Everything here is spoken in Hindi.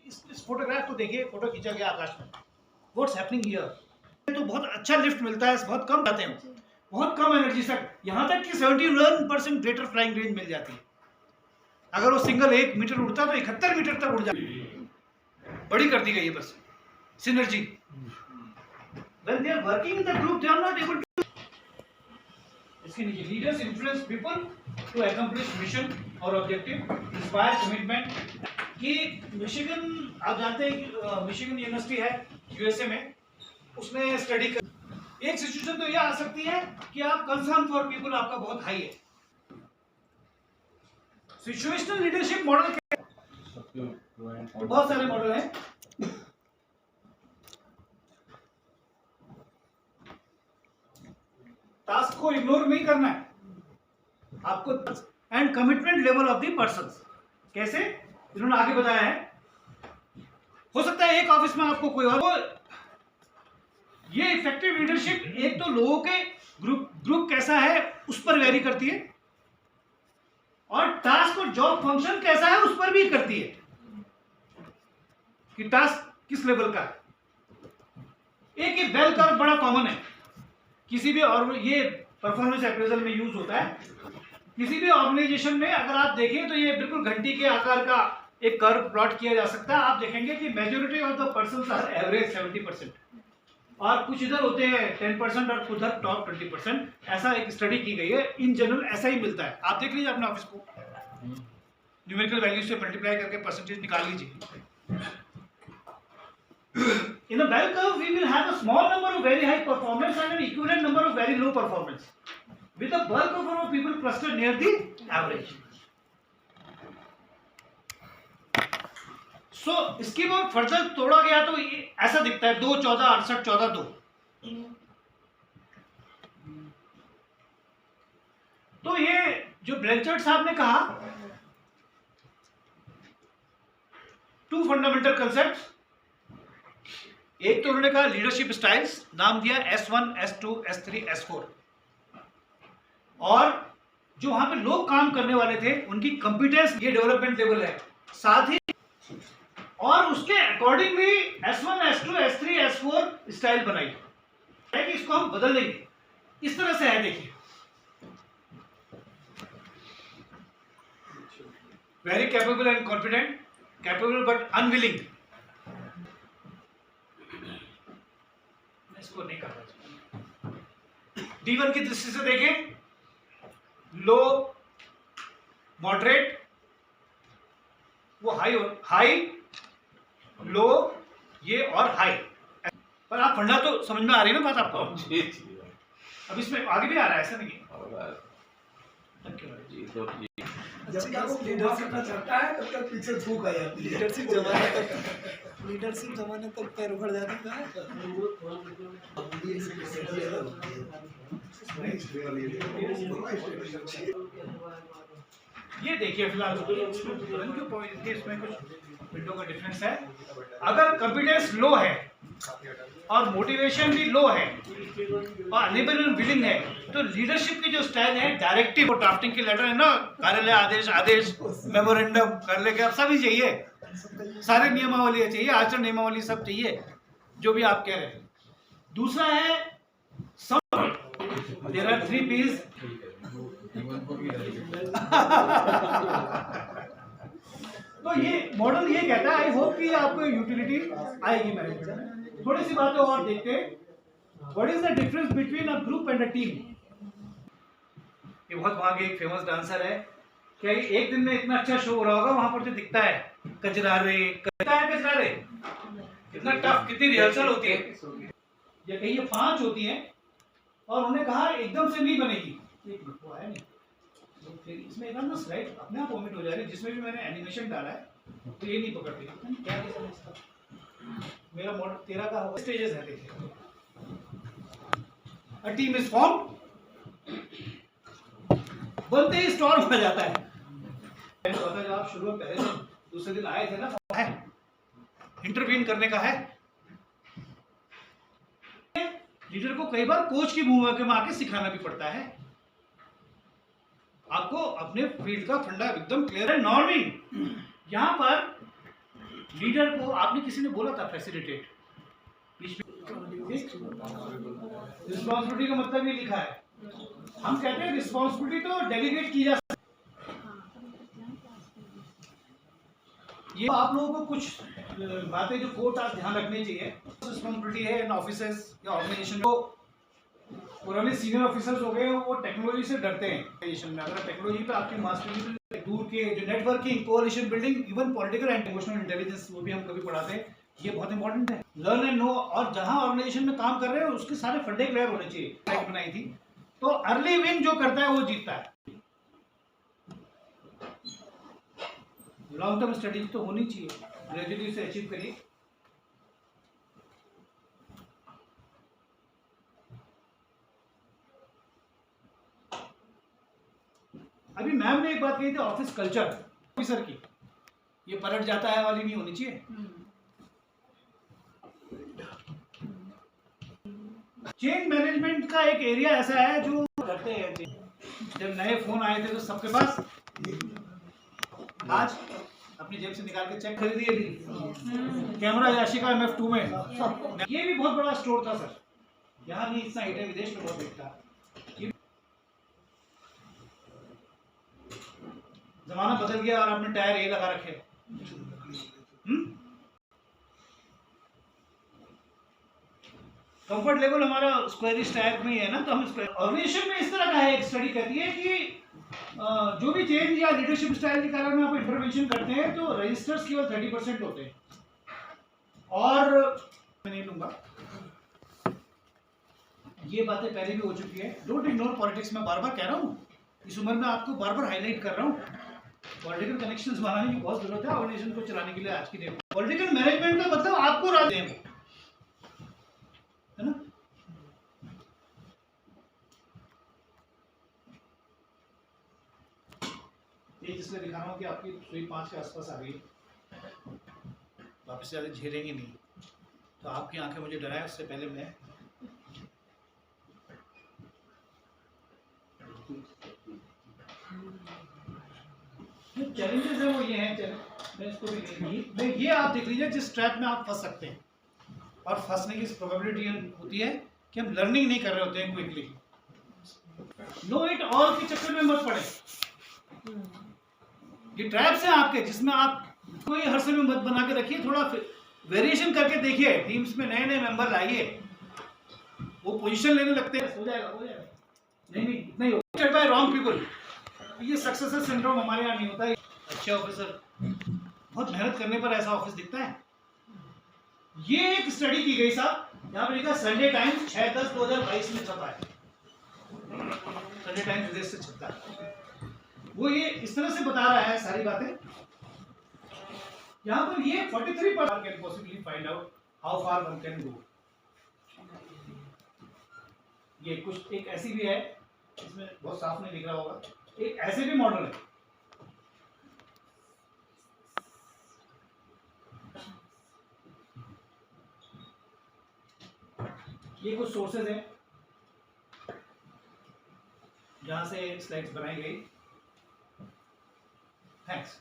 इस फोटोग्राफ को देखिए, फोटो खींचा गया आकाश में, व्हाट्स हैपनिंग हियर। तो बहुत अच्छा लिफ्ट मिलता है, बहुत कम जाते हैं, बहुत कम एनर्जी तक, यहाँ तक कि 71% ग्रेटर फ्लाइंग रेंज मिल जाती है। अगर वो सिंगल 1 मीटर उड़ता तो 71 मीटर तक उड़ जाती, बड़ी कर दी गई है बस synergy. When they are working in the group, they are not able to. इसके नीचे leaders influence people to accomplish mission और objective, inspire commitment। कि मिशिगन, आप जानते हैं कि मिशिगन यूनिवर्सिटी है यूएसए में, उसमें स्टडी कर एक सिचुएशन तो यह आ सकती है कि आप कंसर्न फॉर पीपल आपका बहुत हाई है। सिचुएशनल लीडरशिप मॉडल बहुत सारे मॉडल हैं। टास्क को इग्नोर नहीं करना है आपको। And commitment level of the persons, कैसे इन्होंने आगे बताया है। हो सकता है एक ऑफिस में आपको कोई और, ये इफेक्टिव लीडरशिप एक तो लोगों के ग्रुप कैसा है उस पर वेरी करती है, और टास्क और जॉब फंक्शन कैसा है उस पर भी करती है कि टास्क किस लेवल का है। एक बेल कर्व बड़ा कॉमन है किसी भी, और ये परफॉर्मेंस अप्रेजल में यूज होता है किसी भी ऑर्गेनाइजेशन में। अगर आप देखें तो ये बिल्कुल घंटी के आकार का एक कर्व प्लॉट किया जा सकता है। आप देखेंगे कि majority of the persons are average 70%, और कुछ इधर होते हैं 10% और कुछ इधर टॉप 20%। ऐसा एक स्टडी की गई है, इन जनरल ऐसा ही मिलता है। आप देख लीजिए अपने ऑफिस को, न्यूमेरिकल वैल्यू से मल्टीप्लाई करके परसेंटेज निकाल लीजिए। In a bell curve, we will have a small number of very high performance and an equivalent number of very low performance, with the bulk of our people clustered near the average. So, इसकी वो फर्दर तोड़ा गया तो ऐसा दिखता है 2, 14, 68, 14, 2। तो ये जो ब्लैंचर्ड साहब ने कहा, 2 फंडामेंटल कंसेप्ट। एक तो उन्होंने कहा लीडरशिप स्टाइल्स, नाम दिया S1, S2, S3, S4, और जो वहां पे लोग काम करने वाले थे उनकी कंपिटेंस, ये डेवलपमेंट लेवल है। साथ ही और उसके अकॉर्डिंग भी S1, S2, S3, S4 style बनाई है कि इसको हम बदल देंगे। इस तरह से है, देखिए, very capable and confident, capable but unwilling. इसको नहीं करना। D1 की दृष्टि से देखें, लो, मॉडरेट, वो हाई, लो, ये और हाई। पर आप फंडा तो समझ में आ रही है ना बात आपको? अब इसमें आगे भी आ रहा है, ऐसा नहीं है। जब तक वो लीडरशिप में चलता है तब तक पीछे झूक आ जाती है। लीडरशिप जमाने तक पैर उखड़ जाता है। ये देखिए फिलहाल इसमें कुछ विंडो का डिफरेंस है। अगर कॉन्फिडेंस लो है और मोटिवेशन भी लो है और अनेबल एंड विलिंग है, तो लीडरशिप की जो स्टाइल है, डायरेक्टिव और ड्राफ्टिंग के लेटर है ना, कार्यालय आदेश, मेमोरेंडम कर लेके आप सभी चाहिए, सारे नियमावली चाहिए, आचरण नियमावली सब चाहिए, जो भी आप कह रहे हैं। दूसरा है देयर आर 3 P's। तो ये मॉडल ये कहता है, आई होप कि आपको यूटिलिटी आएगी मैनेजमेंट। थोड़ी सी बातें और देखते हैं। What is the difference between a group and a team. ये बहुत वहां के एक फेमस डांसर है, क्या एक दिन में इतना अच्छा शो हो रहा होगा, वहां पर जो दिखता है कजरारे, कितना टफ, कितनी रिहर्सल होती है, या कहीं ये 5 होती है, और उन्होंने कहा एकदम से नहीं बनेगी। वो आया नहीं, फिर इसमें एक ना स्लाइड अपने आप ओमिट हो जा रही है, जिसमें भी मैंने एनिमेशन डाला है तो ये नहीं पकड़ती। क्या रीजन है इसका? मेरा मॉडल 13 का होगा। स्टेजेस है, देखिए, अ टीम इज फॉर्म, बनते ही स्टॉर्म हो जाता है। जब आप शुरू में पहले दिन दूसरे दिन आए थे ना, है इंटरवीन करने का है। लीडर को कई बार कोच की भूमिका में आके सिखाना भी पड़ता है। आपको अपने फील्ड का फंडा एकदम क्लियर है। नॉर्मिंग, यहां पर लीडर को आपने किसी ने बोला था फैसिलिटेट, रिस्पॉन्सिबिलिटी का मतलब ये लिखा है। हम कहते हैं रिस्पॉन्सिबिलिटी तो डेलीगेट की जा सकती है। ये आप लोगों को कुछ बातें जो कोर्ट आप ध्यान रखनी चाहिए। रिस्पॉन्सिबिलिटी है इन ऑफिसर्स या ऑर्गेनाइजेशन को। पुराने सीनियर ऑफिसर्स हो गए वो टेक्नोलॉजी से डरते हैं ऑर्गेनाइजेशन में। अगर टेक्नोलॉजी पे आपकी मास्टरी दूर के जो networking, कोalition building, even political and emotional intelligence वो भी हम कभी पढ़ाते हैं, ये बहुत इंपॉर्टेंट है। लर्न एंड नो, और जहां ऑर्गेनाइजेशन में काम कर रहे हैं उसके सारे फंडे क्लियर होने चाहिए। बनाई थी तो अर्ली विन जो करता है वो जीतता है। लॉन्ग टर्म स्ट्रेटेजी तो होनी चाहिए, ग्रेजुअली से अचीव करिए। अभी मैम ने एक बात कही थी ऑफिस कल्चर ऑफिसर की, ये पलट जाता है वाली नहीं होनी चाहिए। चेंज मैनेजमेंट का एक एरिया ऐसा है जो करते हैं। जब नए फोन आए थे तो सबके पास, आज अपनी जेब से निकाल के चेक खरीदिए थी कैमरा याशिका MF2 में। ये भी बहुत बड़ा स्टोर था सर, यहाँ नहीं इतना हिट है, विदेश में बहुत हिट था। जमाना बदल गया और आपने टायर ये लगा रखे। कंफर्ट लेवल हमारा स्क्वायरिश टायर में ही है ना, तो हम ऑर्गेनाइजेशन में इस तरह का है। एक स्टडी कहती है कि जो भी चेंज या लीडरशिप स्टाइल के कारण आप इंटरवेंशन करते हैं तो रजिस्टर्स केवल 30% होते हैं। और मैं नहीं लूंगा, ये बातें पहले भी हो चुकी है। डोंट इग्नोर पॉलिटिक्स, मैं बार बार कह रहा हूँ, इस उम्र में आपको बार बार हाईलाइट कर रहा हूँ। पॉलिटिकल कनेक्शंस बनाने की बहुत जरूरत है ऑर्गेनाइजेशन को चलाने के लिए आज की डेट में। पॉलिटिकल मैनेजमेंट का मतलब आपको राज दें, है ना। ये जिसमें दिखा रहा हूँ कि आपकी सुई 5 के आसपास आ गई, वापस ज़्यादा झेलेंगे नहीं, तो आपकी आंखें मुझे डराए उससे पहले मैं जो चैलेंजेस है वो ये हैं। मैं इसको भी नहीं, ये आप देख लीजिए जिस ट्रैप में आप फंस सकते हैं, और फंसने की प्रोबेबिलिटी होती है कि हम लर्निंग नहीं कर रहे होते हैं क्विकली। नो इट ऑल के चक्कर में मत पड़े। ये ट्रैप्स हैं आपके, जिसमें आप कोई हर समय मत बना के रखिए, थोड़ा वेरिएशन करके देखिए। टीम्स में नए नए मेंबर लाइए, वो पोजीशन लेने लगते हैं, हो जाएगा नहीं नहीं होगा बाय रॉन्ग पीपल। ये सक्सेसर सिंड्रोम हमारे यहाँ नहीं होता है। अच्छे ऑफिसर बहुत मेहनत करने पर ऐसा ऑफिस दिखता है। ये एक स्टडी की गई साहब, यहाँ पे लिखा संडे टाइम्स 6/10/2022 में छपा है। संडे टाइम्स विदेश से छपता है। वो ये इस तरह से बता रहा है सारी बातें। यहाँ पर ये 43% can possibly find out how far one can go. ये कुछ एक ऐसी भी है, इसमें बहुत साफ नहीं दिख रहा होगा, एक ऐसे भी मॉडल है। ये कुछ सोर्सेज हैं जहां से स्लाइड्स बनाई गई। थैंक्स।